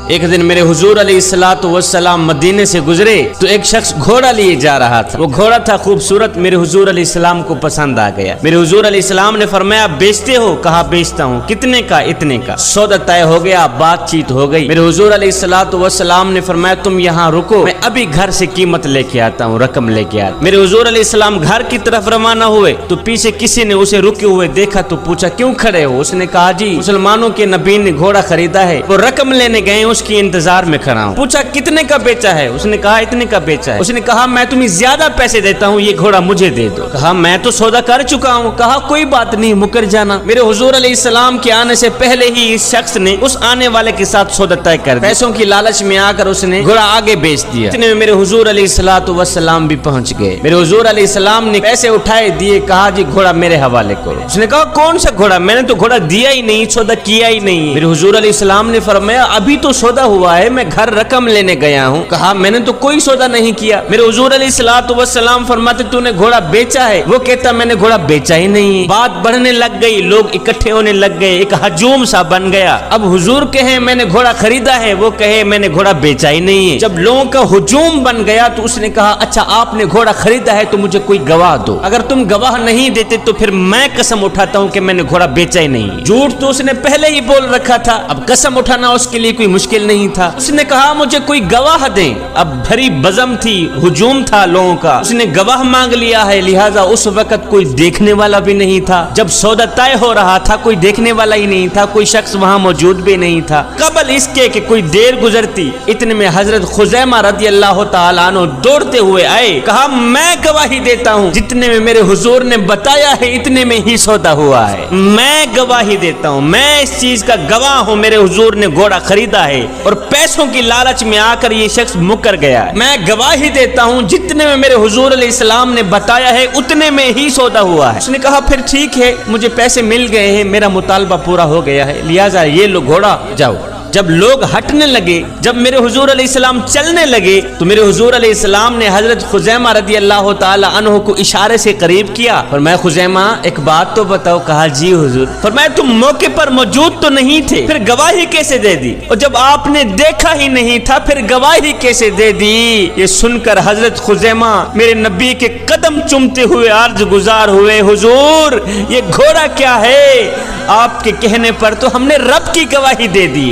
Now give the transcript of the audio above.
ایک دن میرے حضور علیہ الصلوۃ والسلام مدینے سے گزرے تو ایک شخص گھوڑا لیے جا رہا تھا. وہ گھوڑا تھا خوبصورت, میرے حضور علیہ السلام کو پسند آ گیا. میرے حضور علیہ السلام نے فرمایا بیچتے ہو؟ کہا بیچتا ہوں. کتنے کا؟ اتنے کا. سودا طے ہو گیا, بات چیت ہو گئی. میرے حضور علیہ الصلوۃ والسلام نے فرمایا تم یہاں رکو, میں ابھی گھر سے قیمت لے کے آتا ہوں, رقم لے کے آتا. میرے حضور علیہ السلام گھر کی طرف روانہ ہوئے تو پیچھے کسی نے اسے رکے ہوئے دیکھا تو پوچھا کیوں کھڑے ہو؟ اس نے کہا جی مسلمانوں کے نبی نے گھوڑا خریدا ہے, وہ رقم لینے گئے, اس کی انتظار میں کھڑا ہوں. پوچھا کتنے کا بیچا ہے؟ اس نے کہا اتنے کا بیچا ہے. اس نے کہا میں تمہیں زیادہ پیسے دیتا ہوں, یہ گھوڑا مجھے دے دو. کہا میں تو سودا کر چکا ہوں. کہا کوئی بات نہیں, مکر جانا. میرے حضور علیہ السلام کے آنے سے پہلے ہی اس شخص نے اس آنے والے کے ساتھ سودا طے کر دیا. پیسوں کی لالچ میں آ کر اس نے گھوڑا آگے بیچ دیا. اتنے میں میرے حضور علیہ الصلوۃ والسلام بھی پہنچ گئے. میرے حضور علیہ السلام نے پیسے اٹھائے دیے, کہا جی گھوڑا میرے حوالے کرو. اس نے کہا کون سا گھوڑا؟ میں نے تو گھوڑا دیا ہی نہیں, سودا کیا ہی نہیں. میرے حضور علیہ السلام نے فرمایا ابھی تو سودا ہوا ہے, میں گھر رقم لینے گیا ہوں. کہا میں نے تو کوئی سودا نہیں کیا. میرے حضور علیہ الصلوۃ والسلام فرماتے تو نے گھوڑا بیچا ہے؟ وہ کہتا میں نے گھوڑا بیچا ہی نہیں. بات بڑھنے لگ گئی, لوگ اکٹھے ہونے لگ گئے, ایک ہجوم سا بن گیا. اب حضور کہے میں نے گھوڑا خریدا ہے, وہ کہے میں نے گھوڑا بیچا ہی نہیں ہے. جب لوگوں کا ہجوم بن گیا تو اس نے کہا اچھا آپ نے گھوڑا خریدا ہے تو مجھے کوئی گواہ دو, اگر تم گواہ نہیں دیتے تو پھر میں قسم اٹھاتا ہوں کہ میں نے گھوڑا بیچا ہی نہیں. جھوٹ تو اس نے پہلے ہی بول رکھا تھا, اب قسم اٹھانا اس کے لیے کوئی مشکل نہیں تھا. اس نے کہا مجھے کوئی گواہ دیں. اب بھری بزم تھی, ہجوم تھا لوگوں کا, اس نے گواہ مانگ لیا ہے, لہٰذا اس وقت کوئی دیکھنے والا بھی نہیں تھا. جب سودا طے ہو رہا تھا کوئی دیکھنے والا ہی نہیں تھا, کوئی شخص وہاں موجود بھی نہیں تھا. قبل اس کے کہ کوئی دیر گزرتی اتنے میں حضرت خزیمہ رضی اللہ تعالیٰ عنہ دوڑتے ہوئے آئے. کہا میں گواہی دیتا ہوں, جتنے میں میرے حضور نے بتایا ہے اتنے میں ہی سودا ہوا ہے. میں گواہی دیتا ہوں, میں اس چیز کا گواہ ہوں, میرے حضور نے گھوڑا خریدا ہے اور پیسوں کی لالچ میں آ کر یہ شخص مکر گیا ہے. میں گواہی دیتا ہوں جتنے میں میرے حضور علیہ السلام نے بتایا ہے اتنے میں ہی سودا ہوا ہے. اس نے کہا پھر ٹھیک ہے, مجھے پیسے مل گئے ہیں, میرا مطالبہ پورا ہو گیا ہے, لہٰذا یہ لو گھوڑا جاؤ. جب لوگ ہٹنے لگے, جب میرے حضور علیہ السلام چلنے لگے تو میرے حضور علیہ السلام نے حضرت خزیمہ رضی اللہ تعالی عنہ کو اشارے سے قریب کیا. فرمایا خزیمہ ایک بات تو بتاؤ. کہا جی حضور. فرمایا تم موقع پر موجود تو نہیں تھے, پھر گواہی کیسے دے دی؟ اور جب آپ نے دیکھا ہی نہیں تھا پھر گواہی کیسے دے دی؟ یہ سن کر حضرت خزیمہ میرے نبی کے قدم چومتے ہوئے عرض گزار ہوئے حضور یہ گھوڑا کیا ہے؟ آپ کے کہنے پر تو ہم نے رب کی گواہی دے دی.